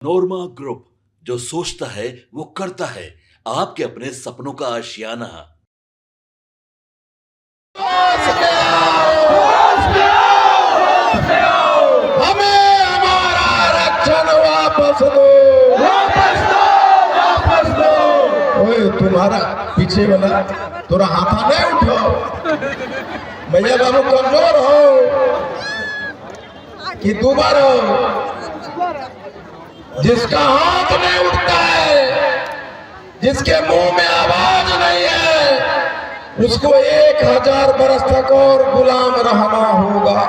नोरमा group, जो सोचता है वो करता है। आपके अपने सपनों का आशियाना। हमें हमारा आरक्षण वापस दो, वापस दो, वापस दो। ओए तुम्हारा पीछे वाला तोरा हाथा नहीं उठो। भैया बाबू कमजोर हो कि दोबारा जिसका हाथ नहीं उठता है, जिसके मुंह में आवाज नहीं है, उसको 1000 बरस तक और गुलाम रहना होगा।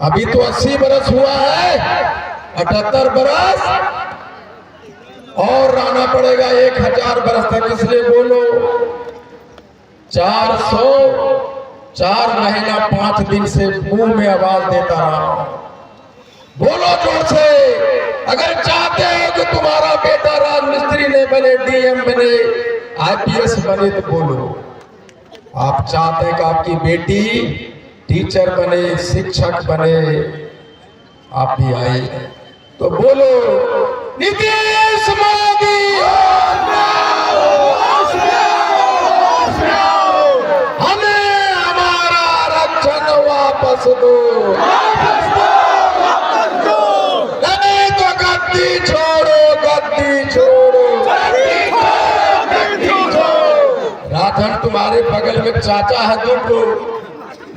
अभी तो 80 बरस हुआ है, 78 बरस और रहना पड़ेगा 1000 बरस तक। इसलिए बोलो 404 महीना 5 दिन से मुंह में आवाज देता रहा। बोलो जोर से, अगर चाहते हो कि तुम्हारा बेटा राजमिस्त्री ने बने, डीएम बने, आईपीएस बने, तो बोलो। आप चाहते हैं कि आपकी बेटी टीचर बने, शिक्षक बने, आप भी आए तो बोलो नीतीश मोदी, हमें हमारा आरक्षण वापस दो, नहीं तो गद्दी छोड़ो, गद्दी छोड़ो। राजन तुम्हारे बगल में चाचा है तुमको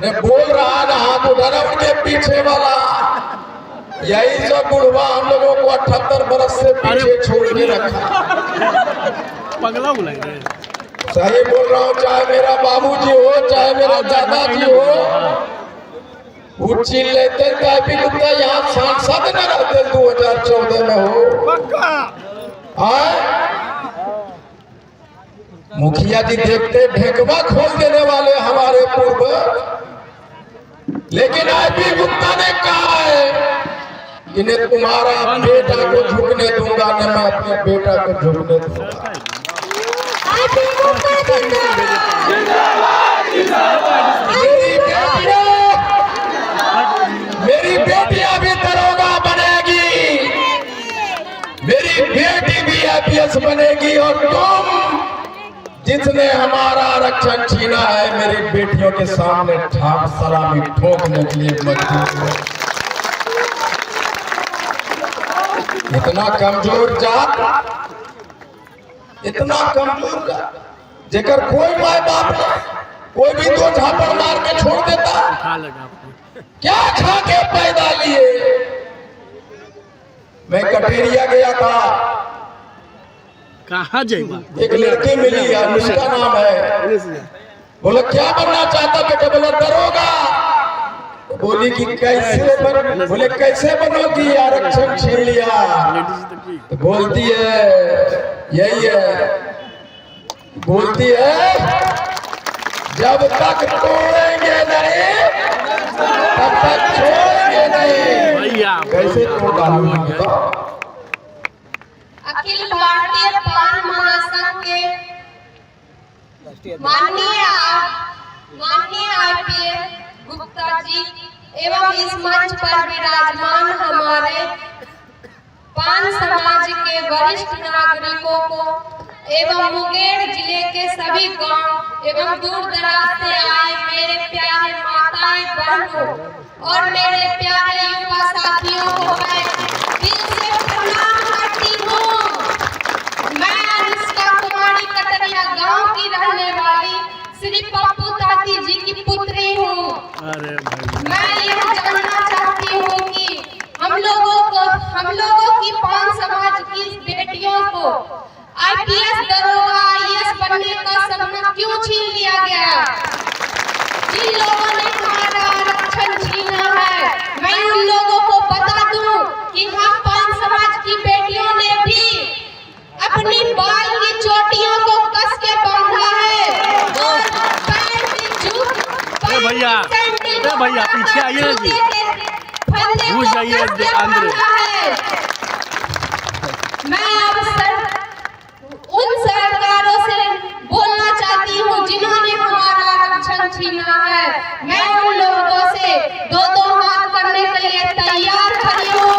ने बोल रहा ना, हाथ उठाना उनके पीछे वाला। यही सब बुढ़वा हम लोगों को 78 बरस से पीछे छोड़ के रखा। पगला बुलाएंगे। सही बोल रहा हूँ, चाहे मेरा बाबूजी हो, चाहे मेरा दादाजी हो, वो चिल लेते यहाँ सांसद न रहते 2014 में हो। मुखिया जी देखते ढेकवा खोल देने वाले हमारे पूर्व, लेकिन आईपी गुप्ता ने कहा है कि न तुम्हारा बेटा को झुकने दूंगा, न मैं अपने बेटा को झुकने दूंगा। मेरी बेटियां भी दरोगा बनेगी, मेरी बेटी भी आईपीएस बनेगी, और तुम जिसने हमारा आरक्षण छीना है, मेरी बेटियों के सामने ठाक सलामी ठोकने के लिए मजबूर हो। इतना कमजोर जात, इतना कमजोर जात, जेकर कोई माय बाप नहीं, कोई भी 2 झापड़ मार के छोड़ देता। क्या खा के पैदा लिए? मैं कटेरिया गया था, कहाँ जाएगा? एक लड़की मिली है, उसका नाम है। बोला क्या बनना चाहता बेटा? बोला दरोगा। बोली कि कैसे बन? बोले कैसे बनोगी, आरक्षण छीन लिया। तो बोलती है यही है, बोलती है जब तक तोड़ेंगे नहीं तब तक छोड़ेंगे नहीं। कैसे तोड़ डालूंगा? अखिल भारतीय पान महासंघ के माननीय आईपीएस गुप्ता जी एवं इस मंच पर विराजमान हमारे पान समाज के वरिष्ठ नागरिकों को एवं मुंगेर जिले के सभी गांव एवं दूर दराज से आए मेरे प्यारे माताएं बहनों और मेरे प्यारे युवा साथियों को मैं दिल से प्रणाम करती हूँ। मैं अनुष्का कुमारी कटरिया गांव की रहने वाली श्री पप्पू ताती जी की पुत्री हूँ। मैं यह जानना चाहती हूँ कि हम लोगों की पान समाज की बेटियों को आईपीएस दरोगा आईएएस बनने का सपना क्यों छीन लिया गया? जिन लोगों ने हमारा आरक्षण छीना है, मैं उन लोगों को बता दूं कि हम पान समाज की बेटियों ने भी अपनी बाल की चोटियों को कस के बांधा है और पैर में जूते भैया पीछे आइए ना जी, घुस जाइए अंदर। मैं अब उन सरकारों से बोलना चाहती हूँ जिन्होंने हमारा आरक्षण छीना है। मैं उन लोगों से 2-2 हाथ करने के लिए तैयार खड़ी हूँ।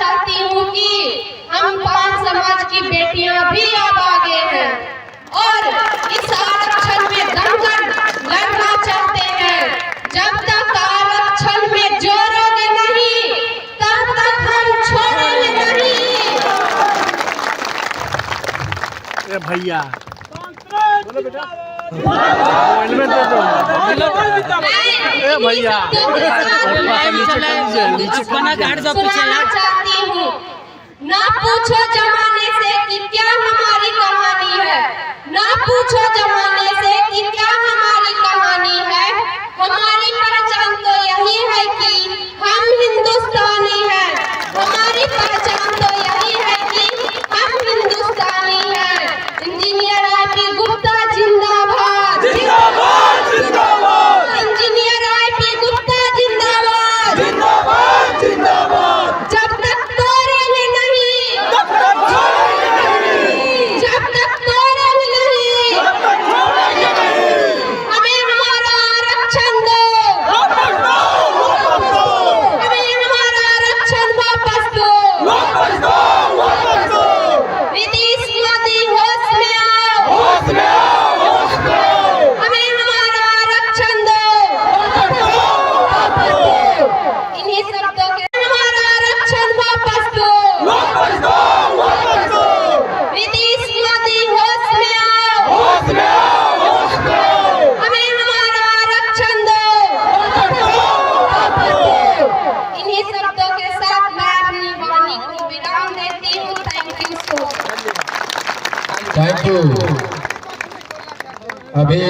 चाहती हूँ कि हम पान समाज की बेटियां भी अब आगे हैं और इस आरक्षण में दमकर लड़ना चाहते हैं। जब तक आरक्षण में जोड़ोगे नहीं तब तक हम छोड़ेंगे नहीं। ए भैया हेलमेट दे दो। ए भैया नीचे चाहती हूँ ना पूछो जमाने से कि क्या हमारी कहानी है, ना पूछो जमाने से कि क्या हमारी कहानी है। हमारी पहचान तो यही है कि हम हिंदुस्तानी हैं। हमारी पहचान तो यही है कि हम हिंदुस्तानी हैं। इंजीनियर आईपी गुप्ता जिंदाबाद, जिंदाबाद, जिंदाबाद। इंजीनियर आईपी गुप्ता जिंदाबाद, जिंदाबाद, जिंदाबाद। जब तक तोड़ेंगे नहीं, जब तक छोड़ेंगे नहीं, जब तक तोड़ेंगे नहीं, जब तक छोड़ेंगे नहीं। हमें हमारा आरक्षण दो, वापस दो, वापस दो। हमें हमारा आरक्षण वापस दो, वापस दो, वापस दो। नीतीश मोदी होश में आओ, होश में आओ, होश में आओ। हमें हमारा आरक्षण दो, वापस दो, वापस दो। इन्हीं शब्दों के हमारा आरक्षण वापस दो, वापस दो, वापस दो। नीतीश मोदी होश में आओ, होश में आओ, होश में आओ। हमें हमारा आरक्षण दो, वापस दो, वापस दो। इन्हीं शब्दों के साथ मैं अपनी वाणी को विराम देती हूँ। Thank you so much. Thank you. अभी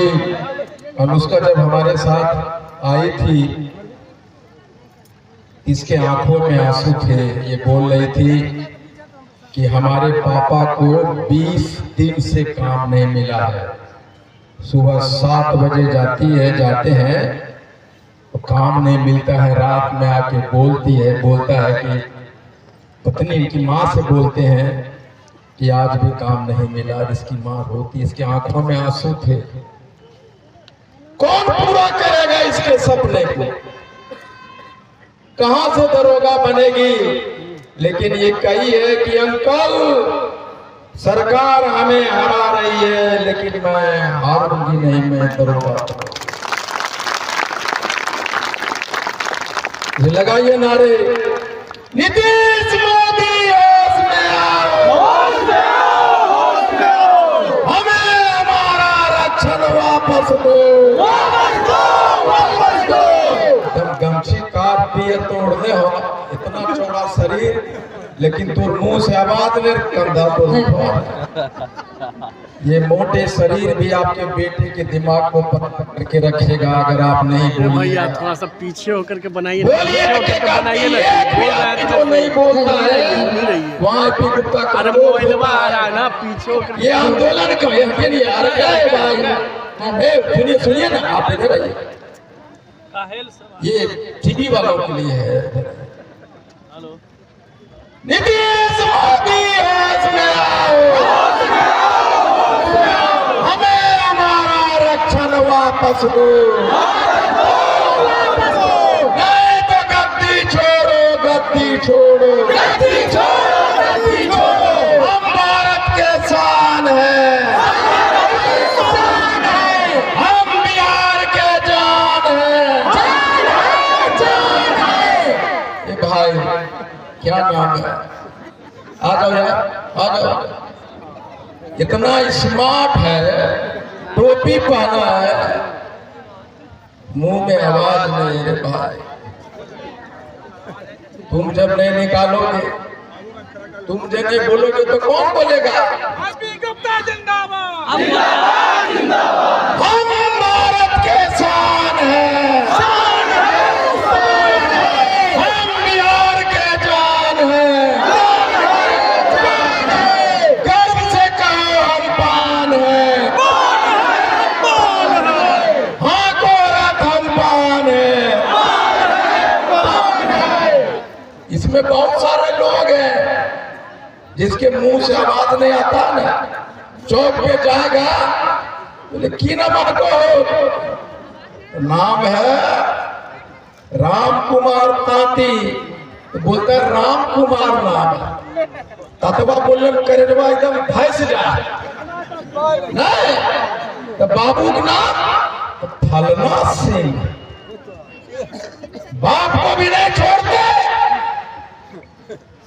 अनुष्का जब हमारे साथ आई थी, इसके आंखों में आंसू थे। ये बोल रही थी कि हमारे पापा को 20 दिन से काम नहीं मिला है। सुबह 7 बजे जाते हैं तो काम नहीं मिलता है। रात में आके बोलता है कि पत्नी इनकी माँ से बोलते हैं कि आज भी काम नहीं मिला। इसकी माँ रोती, इसके आंखों में आंसू थे। कौन पूरा करेगा इसके सपने को? कहां से दरोगा बनेगी? लेकिन ये कही है कि अंकल सरकार हमें हरा रही है, लेकिन मैं हारूंगी नहीं, मैं दरोगा। ये लगाइए नारे, नीतीश मोदी होश में आओ, होश में आओ, होश में आओ। हमें हमारा आरक्षण वापस दो, वापस दो, वापस दो। एकदम गमछी काट दिए तोड़ने हो, इतना चौड़ा शरीर, लेकिन तू मुंह से आवाज नहीं, कंधा तो ये मोटे शरीर भी आपके बेटे के दिमाग को पकड़ के रखेगा अगर आप नहीं बोलेंगे। भैया थोड़ा सा पीछे होकर के बनाइए, बोलिए बनाइए ना। बोल रहा है तो नहीं बोलता है वहाँ पे गुप्ता अरे मोबाइल आ रहा है ना, पीछे होकर ये आंदोलन का ये नहीं आ रहा है भाई। सुनिए ना, आप इधर आइए। ये टीवी वालों के लिए है। हेलो, नीतीश मोदी होश में आओ, हमें हमारा आरक्षण वापस दो, नहीं तो गद्दी छोड़ो, गद्दी छोड़ो, गद्दी छोड़ो, गद्दी छोड़ो। हम भारत के शान हैं, हम बिहार के जान हैं, जान है। ये भाई क्या नाम है? आ जाओ यार, आ जाओ। इतना स्मार्ट है, टोपी पहना है, मुंह में आवाज नहीं है भाई। तुम जब नहीं निकालोगे, तुम जब नहीं बोलोगे तो कौन बोलेगा? गुप्ता जिंदाबाद, हम भारत के शान हैं, हम बिहार के जान हैं, गर्व से कहो हम पान हैं, हाँ गोरख हम पान हैं। इसमें बहुत सारे लोग हैं जिसके मुंह से आवाज नहीं आता ना, चौक पे जाएगा बोले की नाम आपको? नाम है राम कुमार तांती। तो बोलता है राम कुमार नाम है। ततवा बोलन करेवा एकदम फंस जाए नहीं, तो बाबू का नाम तो फलना सिंह। बाप को भी नहीं छोड़ते।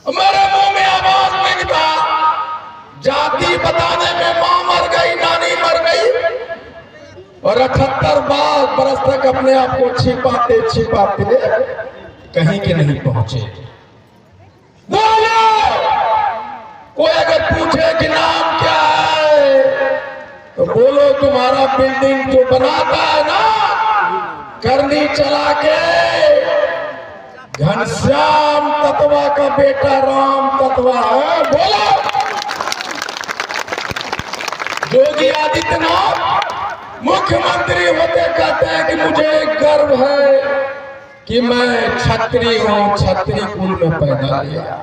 मेरे मुंह में आवाज नहीं था, जाति बताने में मां मर गई, नानी मर गई, और 78 बरस तक अपने आप को छिपाते छिपाते कहीं के नहीं पहुंचे। बोलो, कोई अगर पूछे कि नाम क्या है तो बोलो तुम्हारा बिल्डिंग जो बनाता है ना करनी चला के, घनश्याम ततवा का बेटा राम ततवा है। बोलो, योगी आदित्यनाथ मुख्यमंत्री होते कहते हैं कि मुझे गर्व है कि मैं छत्री हूं, छत्री कुल में पैदा लिया।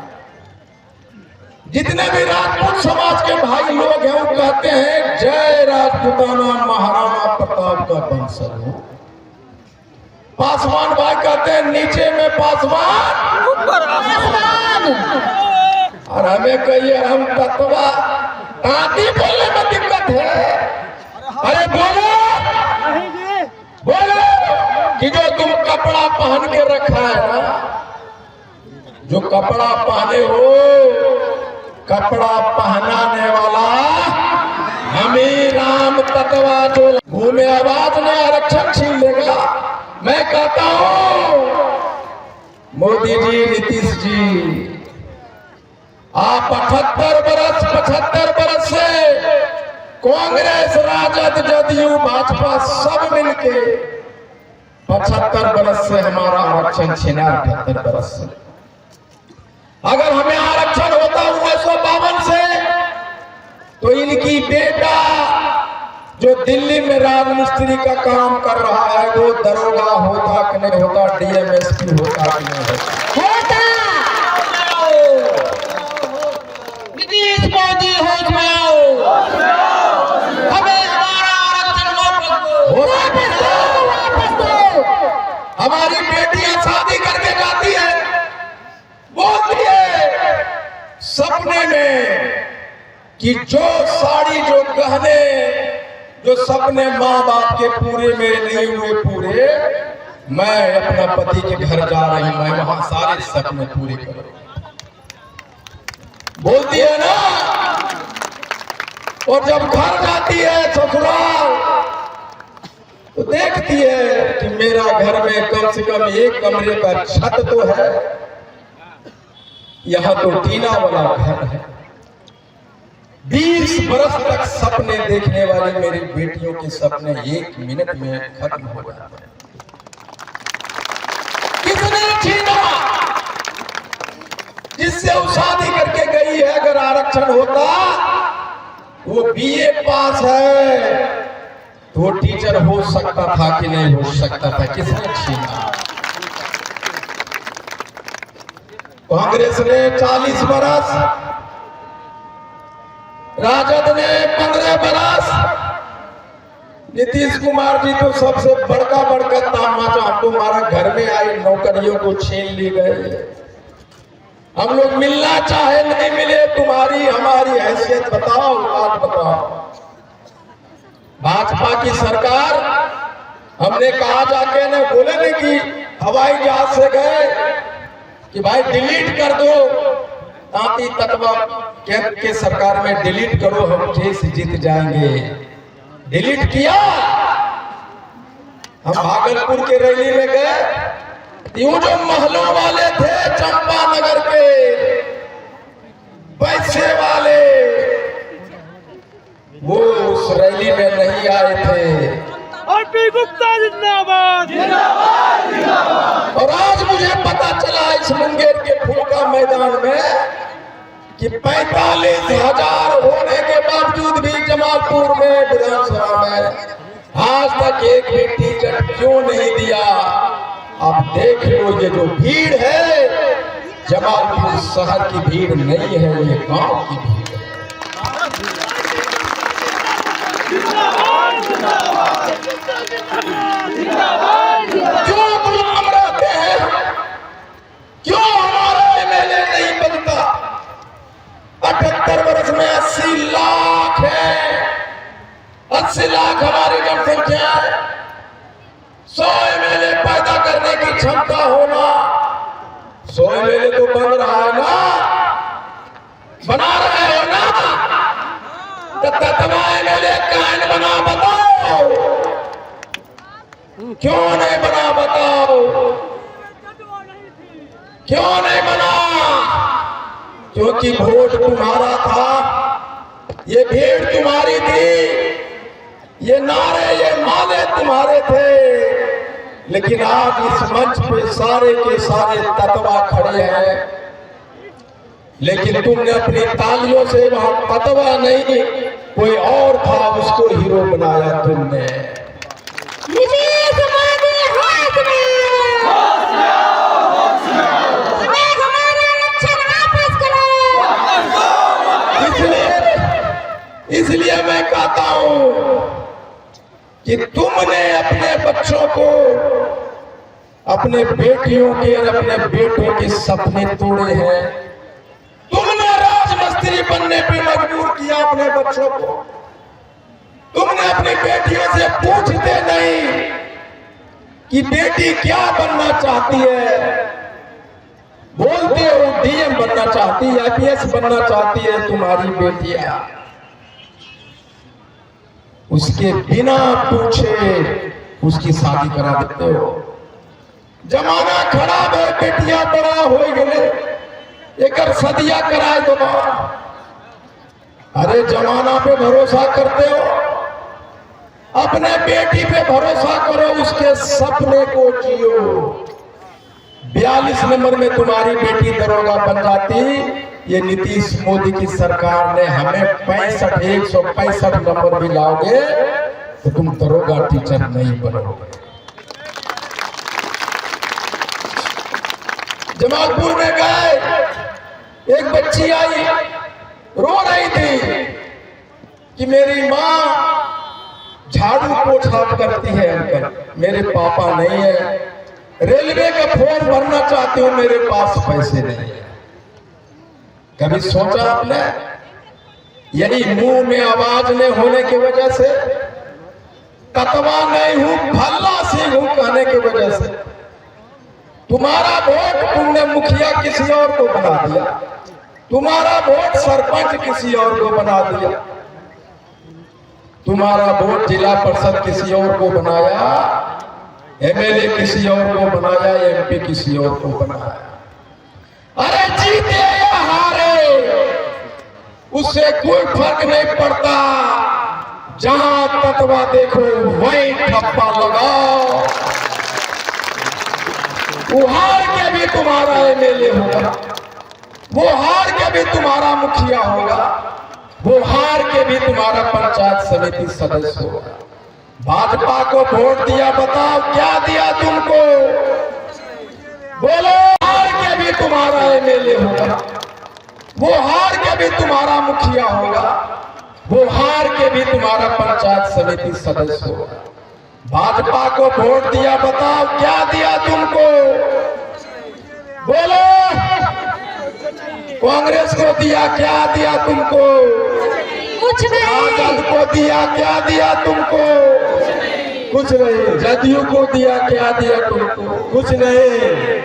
जितने भी राजपूत समाज के भाई लोग हैं वो कहते हैं जय राजपूताना महाराणा प्रताप का वंशज हो। पासवान भाई कहते हैं नीचे में पासवान ऊपर आसमान, और हमें कहिए हम तत्वा ताती बोलने में दिक्कत है। अरे बोलो बोलो कि जो तुम कपड़ा पहन के रखा है ना, जो कपड़ा पहने हो, कपड़ा पहनाने वाला हमें राम तत्वा जो मुंह में आवाज ने आरक्षण छीन लेगा। मैं कहता हूं मोदी जी, नीतीश जी, आप 75 बरस से कांग्रेस, राजद, जदयू, भाजपा सब मिलके 75 बरस से हमारा आरक्षण छीना। 78 बरस से अगर हमें आरक्षण होता 1952 से तो इनकी बेटा जो दिल्ली में राजमिस्त्री का काम कर रहा है वो दरोगा होता कि नहीं होता, डीएमएसपी होता कि नहीं होता। नीतीश मोदी होश में आओ, हमें हमारा आरक्षण वापस दो। हमारी बेटियां शादी करके जाती है, बोलती है सपने में कि जो साड़ी, जो गहने, जो सपने माँ बाप के पूरे मेरे नहीं हुए पूरे, मैं अपना पति के घर जा रही हूं, मैं वहां सारे सपने पूरे करूं। बोलती है ना। और जब घर जाती है ससुराल तो देखती है कि मेरा घर में कम से कम एक कमरे का छत तो है, यहां तो टीना वाला घर है। 20 बरस तक सपने देखने वाली मेरी बेटियों के सपने 1 मिनट में खत्म हो जाते हैं। किसने छीना? जिससे वो शादी करके गई है। अगर आरक्षण होता, वो बीए पास है तो वो टीचर हो सकता था कि नहीं हो सकता था? किसने छीना? कांग्रेस ने 40 बरस, राजद ने 15 बरस, नीतीश कुमार जी तो सबसे बड़का तमाचा हमको हमारा घर में आई नौकरियों को छीन ली गई। हम लोग मिलना चाहे नहीं मिले, तुम्हारी हमारी हैसियत बताओ, बात बताओ। भाजपा की सरकार, हमने कहा जाके ने बोले नहीं कि हवाई जहाज से गए कि भाई डिलीट कर दो, ताकि तत्वा के सरकार में डिलीट करो, हम केस जीत जाएंगे। डिलीट किया। हम भागलपुर के रैली में गए, यूं जो महलों वाले थे चंपानगर के पैसे वाले, वो उस रैली में नहीं आए थे। आरपी गुप्ता जिंदाबाद, जिंदाबाद, जिंदाबाद। और आज मुझे पता चला इस मुंगेर के फुलका मैदान में कि 45,000 होने के बावजूद भी जमालपुर में विधानसभा में आज तक एक भी टीचर क्यों नहीं दिया। आप देख लो, ये जो भीड़ है जमालपुर शहर की भीड़ नहीं है, ये गांव की भीड़ है। क्यों गुलाम रहते हैं? क्यों हमारा 72 वर्ष में 80 लाख है, 80 लाख हमारी जनसंख्या है। 100 MLA पैदा करने की क्षमता होना, 100 MLA तो बन रहा है ना, बना रहे हो ना, तो तत्वा MLA काहे बना बताओ, क्यों नहीं बना बताओ, क्यों नहीं बना? क्योंकि वोट तुम्हारा था, ये भीड़ तुम्हारी थी, ये नारे ये माले तुम्हारे थे। लेकिन आज इस मंच पे सारे के सारे तत्वा खड़े हैं, लेकिन तुमने अपनी तालियों से वहां तत्वा नहीं, कोई और था उसको हीरो बनाया तुमने। इसलिए मैं कहता हूं कि तुमने अपने बच्चों को, अपने बेटियों के और अपने बेटों के सपने तोड़े हैं। तुमने राजमिस्त्री बनने पे मजबूर किया अपने बच्चों को। तुमने अपनी बेटियों से पूछते नहीं कि बेटी क्या बनना चाहती है, बोलते हो DM बनना चाहती है, IPS बनना चाहती है तुम्हारी बेटियां। उसके बिना पूछे उसकी शादी करा देते हो। जमाना खराब है, बेटियां बड़ा हो गए, एक सदिया कराए दो। अरे जमाना पे भरोसा करते हो, अपने बेटी पे भरोसा करो, उसके सपने को जियो। 42 नंबर में तुम्हारी बेटी दरोगा बन जाती, ये नीतीश मोदी की सरकार ने हमें 165 नंबर भी लाओगे तो तुम दरोगा टीचर नहीं बनोगे। जमालपुर में गए, एक बच्ची आई, रो रही थी कि मेरी माँ झाड़ू पोछा करती है अंकल, मेरे पापा नहीं है, रेलवे का फॉर्म भरना चाहती हूँ, मेरे पास पैसे नहीं है। कभी सोचा आपने? यही मुंह में आवाज नहीं होने की वजह से, तत्वा नहीं हूं भल्ला सिंह हूं कहने की वजह से तुम्हारा वोट तुमने मुखिया किसी और को बना दिया, तुम्हारा वोट सरपंच किसी और को बना दिया, तुम्हारा वोट जिला परिषद किसी और को बनाया, MLA किसी और को बनाया, MP किसी और को बनाया। अरे जीते या हारे उससे कोई फर्क नहीं पड़ता, जहां तत्वा देखो वही ठप्पा लगाओ। वो हार के भी तुम्हारा MLA होगा, वो हार के भी तुम्हारा मुखिया होगा, वो हार के भी तुम्हारा पंचायत समिति सदस्य होगा। भाजपा को वोट दिया, बताओ क्या दिया तुमको? बोलो। हार के भी तुम्हारा MLA होगा, वो हार के भी तुम्हारा मुखिया होगा, वो हार के भी तुम्हारा पंचायत समिति सदस्य होगा। भाजपा को वोट दिया, बताओ क्या दिया तुमको? बोलो। कांग्रेस को दिया, क्या दिया तुमको? कुछ नहीं। राजद को दिया, क्या दिया तुमको? कुछ नहीं। जदयू को दिया, क्या दिया तुमको? कुछ नहीं।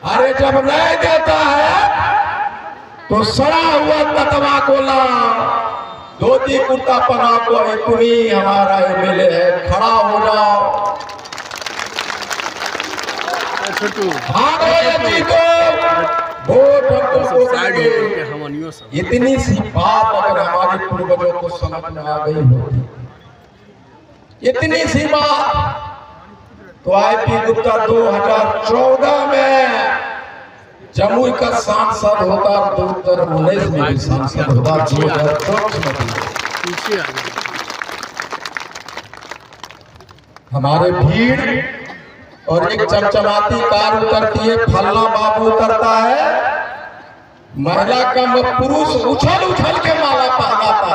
अरे जब नहीं देता है तो सड़ा हुआ तत्वा को ला, धोती कुर्ता पहना को, तुम्ही हमारा MLA है, खड़ा हो जाओ। भागो यदि तो वोट हम तुमको देंगे। इतनी सी बात अगर हमारे पूर्वजों को समझ में आ गई होती, इतनी सी बात, तो IP गुप्ता 2014 में जमुई का सांसद होता, 2019 में भी सांसद होता, 2024 में भी। हमारे भीड़ और एक चमचमाती कार उतरती है, फल्ला बाबू उतरता है, महिला का पुरुष उछल उछल के माला पहनाता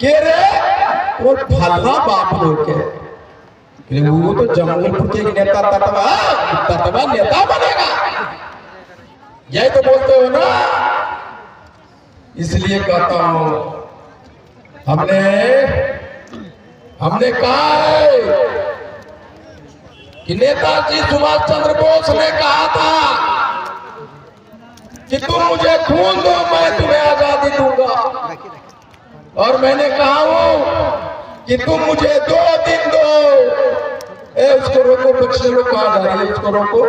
के रे वो फल्ला बाबू के, वो तो जमुईपुर के नेता तत्वा नेता बनेगा, यही तो बोलते हो ना। इसलिए कहता हूं, हमने कहा है कि नेताजी सुभाष चंद्र बोस ने कहा था कि तुम मुझे खून दो, मैं तुम्हें आजादी दूंगा। और मैंने कहा हूं कि तुम मुझे 2 दिन दो। उसको रोको, बच्चे लोग कहां जा रही है, उसको रोको।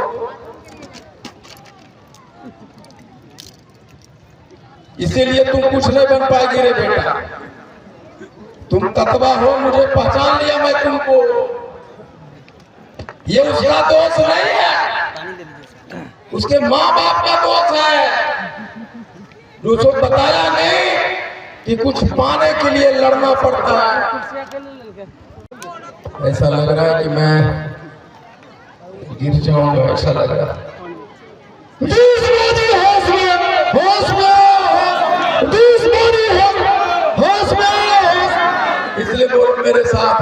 इसीलिए तुम कुछ नहीं बन पाएगी रे बेटा। तुम ततवा हो, मुझे पहचान लिया मैं तुमको। ये उसका दोष नहीं है, उसके माँ बाप का दोष है। उसको बताया नहीं कि कुछ पाने के लिए लड़ना पड़ता है। ऐसा लग रहा है कि मैं गिर जाऊंगा, ऐसा लग रहा है। इसलिए बोल मेरे साथ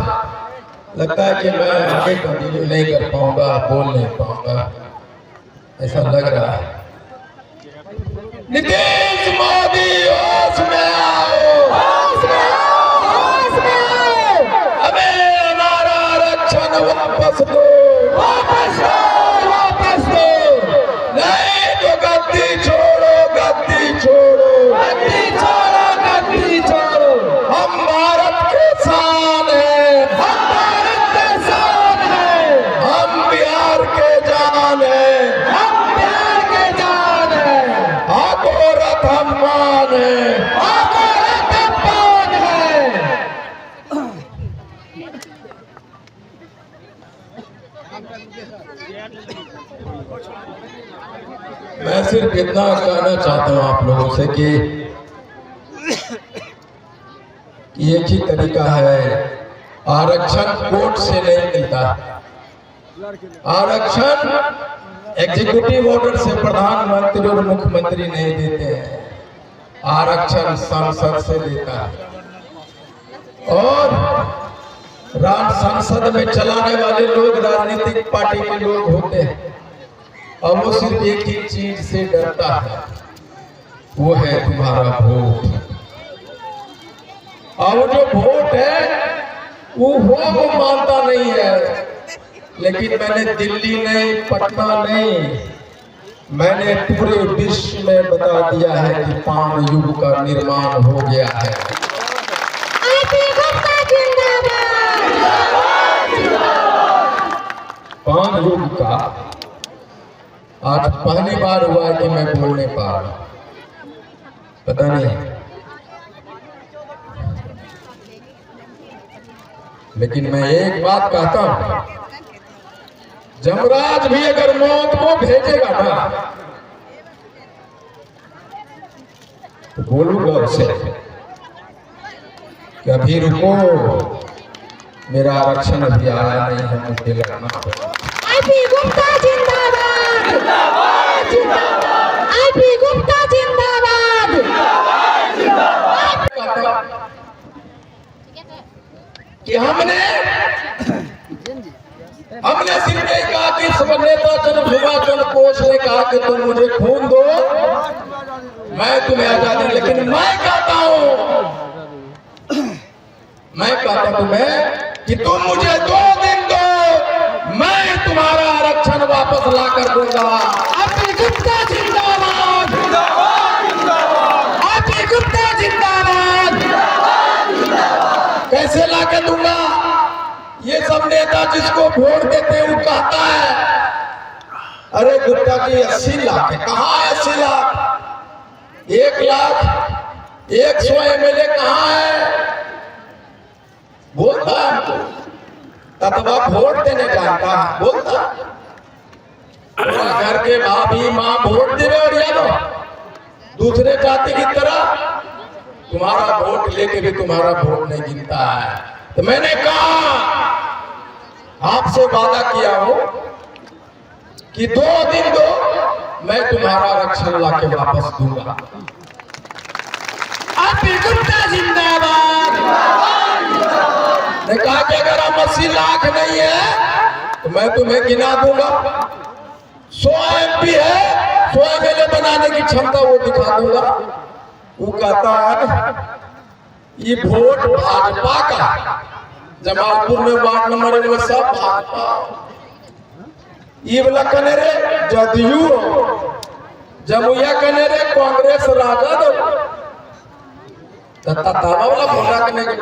लगता है कि मैं आगे कंटिन्यू नहीं कर पाऊंगा, बोल नहीं पाऊंगा, ऐसा लग रहा है। नीतीश मोदी होश में आओ, हमें हमारा आरक्षण वापस दो, वापस दो, वापस दो। नहीं तो गद्दी छोड़ो, गद्दी छोड़ो, गद्दी छोड़ो, गद्दी छोड़ो। हम भारत के शान है, हम भारत के शान है, हम बिहार के जान है, हम बिहार के जान है। आकोरत हम मान है, आकोरत हम मान है। मैं सिर्फ इतना कहना चाहता हूं आप लोगों से कि एक ही तरीका है, आरक्षण कोर्ट से नहीं मिलता। आरक्षण एग्जीक्यूटिव ऑर्डर से प्रधानमंत्री और मुख्यमंत्री नहीं देते हैं, आरक्षण संसद से देता है। और संसद में चलाने वाले लोग राजनीतिक पार्टी के लोग होते हैं, और वो सिर्फ एक ही चीज से डरता है, वो है तुम्हारा वोट। और जो वोट है वो मानता नहीं है। लेकिन मैंने दिल्ली नहीं, पटना नहीं, मैंने पूरे विश्व में बता दिया है कि 5 युग का निर्माण हो गया है। पान युग का आज पहली बार हुआ है कि मैं बोल नहीं पा रहा, पता नहीं। लेकिन मैं एक बात कहता हूं, जमराज भी अगर मौत को भेजेगा ना तो बोलूंगा उसे कि अभी रुको, मेरा आरक्षण अभी आया नहीं है, मुझे लड़ना पड़ेगा। आईपी गुप्ता जिंदाबाद, जिंदाबाद, जिंदाबाद। आईपी गुप्ता जिंदाबाद, जिंदाबाद, जिंदाबाद। कि हमने सिर्फ यही कहा कि नेता सुभाष चंद्र बोस ने कहा कि तुम मुझे खून दो, मैं तुम्हें आजादी। लेकिन मैं कहता हूं तुम्हें कि तुम मुझे 2 दिन दो, मैं तुम्हारा आरक्षण वापस ला कर दूंगा। आईपी गुप्ता जिंदाबाद, जिंदाबाद, जिंदाबाद। आईपी गुप्ता जिंदाबाद, जिंदाबाद, जिंदाबाद। कैसे ला के दूंगा? ये सब नेता जिसको वोट देते हैं वो कहता है, अरे गुप्ता जी 80 लाख है। कहाँ है 80 लाख? 1 लाख 100 MLA कहाँ है? बोलता है हमको, ततवा वोट देने जानता है, बोलता घर के भाभी माँ वोट देवे और यादव दूसरे जाति की तरह तुम्हारा वोट लेके भी तुम्हारा वोट नहीं गिनता है। तो मैंने कहा, आपसे वादा किया हूं कि 2 दिन दो, मैं तुम्हारा आरक्षण लाके वापस दूंगा। आईपी गुप्ता जिंदाबाद, ने कहा कि अगर हम 80 लाख नहीं है तो मैं तुम्हें गिना दूंगा। 100 MP है, 100 MLA बनाने की क्षमता वो दिखा दूंगा। वो कहता है ये वोट भाजपा का, जमालपुर में वार्ड नंबर 1 में सब भाजपा, ये वाला कने रे जदयू, जमुइया कने रे कांग्रेस राजद, ततावा वाला वोटा कने के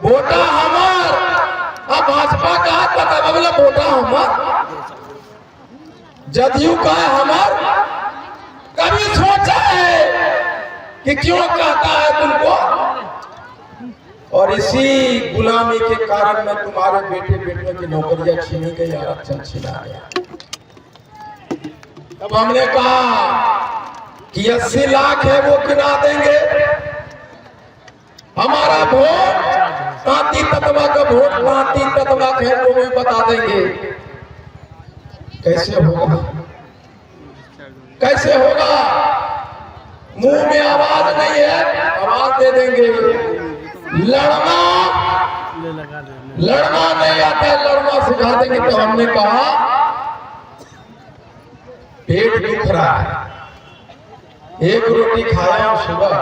वोटा हमार, अब भाजपा का ततावा वाला वोटा हमार, जदयू का है हमार। कभी सोचा है कि क्यों कहता है तुमको? और इसी गुलामी के कारण में तुम्हारे बेटे बेटियों की नौकरियां छीनी गई, आरक्षण छीना गया। तब हमने कहा कि 80 लाख है वो गिना देंगे, हमारा वोट तांती तत्वा का वोट तांती तत्वा है वो भी बता देंगे। कैसे होगा? कैसे होगा? मुंह में आवाज नहीं है, आवाज दे देंगे। लड़ना नहीं आता है, लड़ना सिखा देंगे। तो हमने कहा पेट दुख रहा है, एक रोटी खाया सुबह,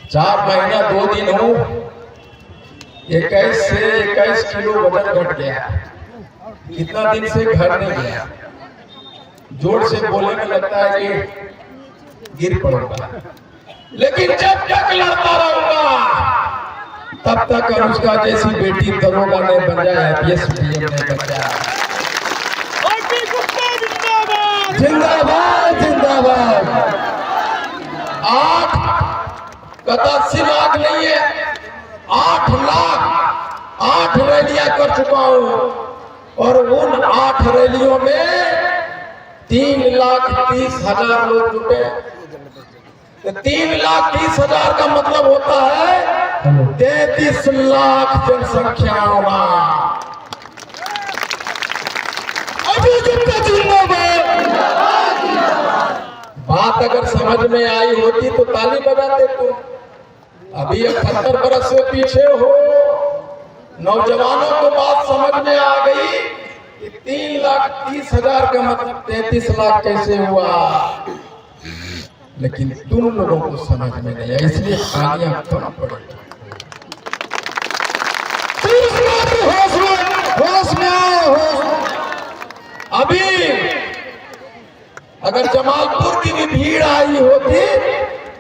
4 महीना 2 दिन हो, 21 से 21 किलो वजन घट गया। कितना दिन से घर नहीं गया, जोर से बोलने में लगता है कि गिर पड़ूंगा, लेकिन जब तक लड़ता रहूंगा तब तक अनुष्का जैसी बेटी दरोगा नहीं बन जाए, IPS PM नहीं बन जाए। जिंदाबाद जिंदाबाद। 80 लाख नहीं है, 8 लाख 8 रैलियां कर चुका हूं, और उन 8 रैलियों में 3,30,000 लोग जुटे। 3,30,000 का मतलब होता है 33 लाख जनसंख्या होगा। अभी बात अगर समझ में आई होती तो ताली बजाते तुम। अभी 78 बरस से पीछे हो, नौजवानों को बात समझ में आ गई कि 3,30,000 का मतलब 33 लाख कैसे हुआ, लेकिन तुम लोगों को समझ में नहीं आया, इसलिए खालियां कम पड़ी। होश में आओ, अभी अगर जमालपुर की भी भीड़ आई होती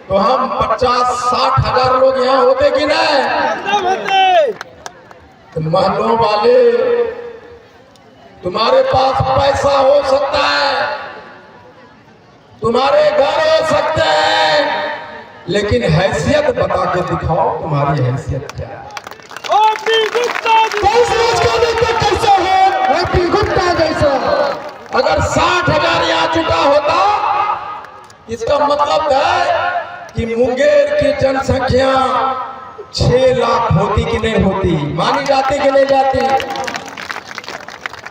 तो हम 50-60 हजार लोग यहाँ होते कि नहीं? तो महलों वाले, तुम्हारे पास पैसा हो सकता है, तुम्हारे घर हो सकते हैं, लेकिन हैसियत बता के दिखाओ, तुम्हारी हैसियत क्या है? अगर 60,000 यहाँ चुका होता, इसका मतलब है कि मुंगेर की जनसंख्या 6 लाख होती कि नहीं होती? मानी जाती कि नहीं जाती?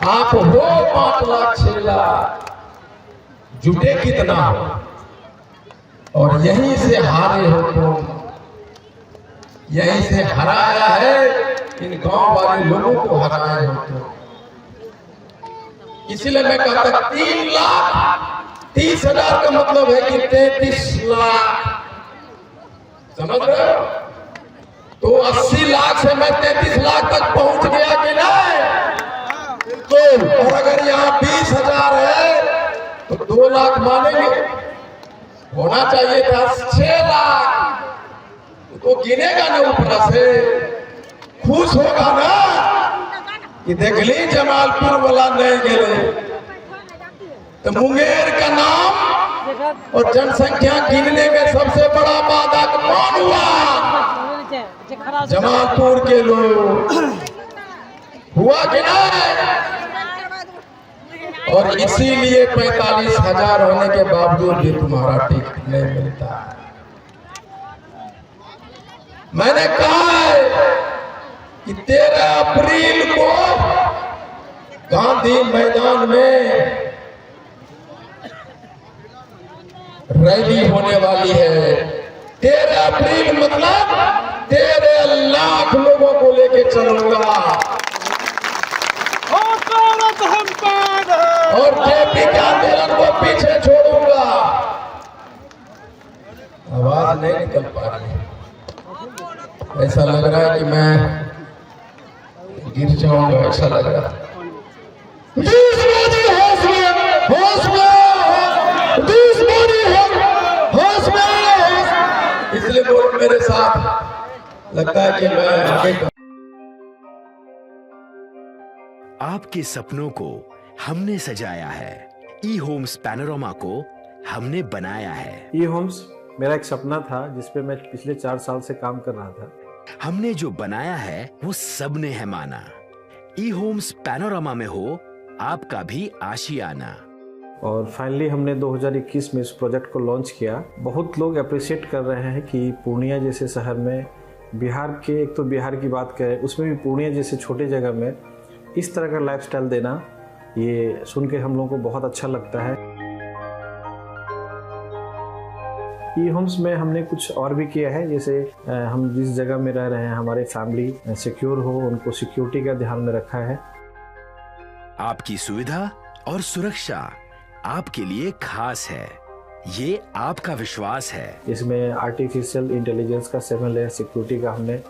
आप हो 5 लाख 6 लाख, जुटे कितना हो, और यहीं से हारे हो तुम, यहीं से हराया है इन गांव वाले लोगों को, हराए हो तुम। इसीलिए मैं कहता 3,30,000 का मतलब है कि 33 लाख, समझ रहे हो? तो 80 लाख से मैं 33 लाख तक पहुंच गया कि नहीं? बिल्कुल। और अगर यहाँ 20,000 है तो 2 लाख मानेंगे, होना चाहिए था 6 लाख। तो गिनेगा ना ऊपर से, खुश होगा ना कि देख ली जमालपुर वाला नहीं गए। तो मुंगेर का नाम और जनसंख्या गिनने में सबसे बड़ा वादा कौन हुआ? जमालपुर के लोग, हुआ कि नहीं? और इसीलिए 45,000 होने के बावजूद भी तुम्हारा टिकट नहीं मिलता। मैंने कहा है कि 13 अप्रैल को गांधी मैदान में रैली होने वाली है। 13 अप्रैल मतलब 13 लाख लोगों को लेके चलूंगा, और जेपी के आंदोलन को पीछे छोड़ूंगा। ऐसा लग रहा है कि मैं गिर जाऊंगा, ऐसा लग रहा है। इसलिए लोग मेरे साथ लगता है कि मैं आगे आपके सपनों को हमने सजाया है, ई होम्स पैनोरमा को हमने बनाया है। ई होम्स मेरा एक सपना था जिस पे मैं पिछले 4 साल से काम कर रहा था। हमने जो बनाया है वो सबने है माना। ई होम्स पैनोरमा में हो आपका भी आशियाना। और फाइनली हमने 2021 में इस प्रोजेक्ट को लॉन्च किया। बहुत लोग अप्रिशिएट कर रहे हैं कि पूर्णिया जैसे शहर में, बिहार के, एक तो बिहार की बात करें उसमें भी पूर्णिया जैसे छोटे जगह में इस तरह का लाइफस्टाइल देना, ये सुन के हम लोगों को बहुत अच्छा लगता है। ई होम्स में हमने कुछ और भी किया है, जैसे हम जिस जगह में रह रहे हैं हमारे फैमिली सिक्योर हो, उनको सिक्योरिटी का ध्यान में रखा है। आपकी सुविधा और सुरक्षा आपके लिए खास है, ये आपका विश्वास है। इसमें आर्टिफिशियल इंटेलिजेंस का 7 लेयर सिक्योरिटी का हमने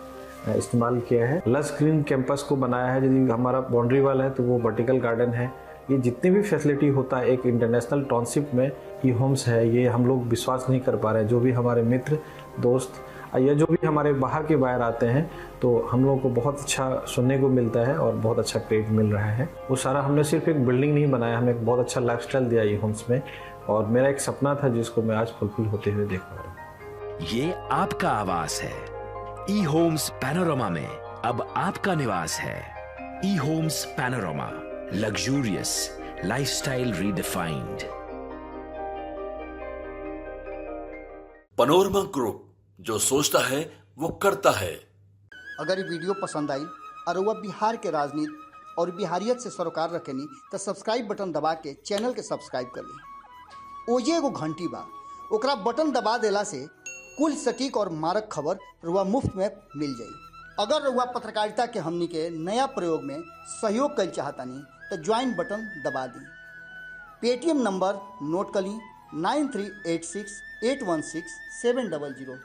इस्तेमाल किया है। लस ग्रीन कैंपस को बनाया है। यदि हमारा बाउंड्री वाल है तो वो वर्टिकल गार्डन है। ये जितनी भी फैसिलिटी होता है एक इंटरनेशनल टाउनशिप में ई होम्स है, ये हम लोग विश्वास नहीं कर पा रहे हैं। जो भी हमारे मित्र दोस्त या जो भी हमारे बाहर के बाहर आते हैं तो हम लोगों को बहुत अच्छा सुनने को मिलता है और बहुत अच्छा क्रेडिट मिल रहा है। वो सारा हमने सिर्फ एक बिल्डिंग नहीं बनाया, हमें एक बहुत अच्छा लाइफस्टाइल दिया ई होम्स में, और मेरा एक सपना था जिसको मैं आज फुलफिल होते हुए देख पा रहा हूँ। ये आपका आवास है। ई होम्स पैनोरमा में अब आपका निवास है। E homes panorama, luxurious lifestyle redefined. Panorama group, जो सोचता है वो करता है। अगर ये वीडियो पसंद आई और वह बिहार के राजनीति और बिहारियत से सरोकार रखेनी तो सब्सक्राइब बटन दबा के चैनल के सब्सक्राइब कर ली। ओजे एगो घंटी बा, ओकरा बटन दबा देला से कुल सटीक और मारक खबर रुआ मुफ्त में मिल जाई। अगर रुआ पत्रकारिता के हमनी के नया प्रयोग में सहयोग कर चाहतानी तो ज्वाइन बटन दबा दी। पेटीएम नंबर नोट कर ली 9386816700।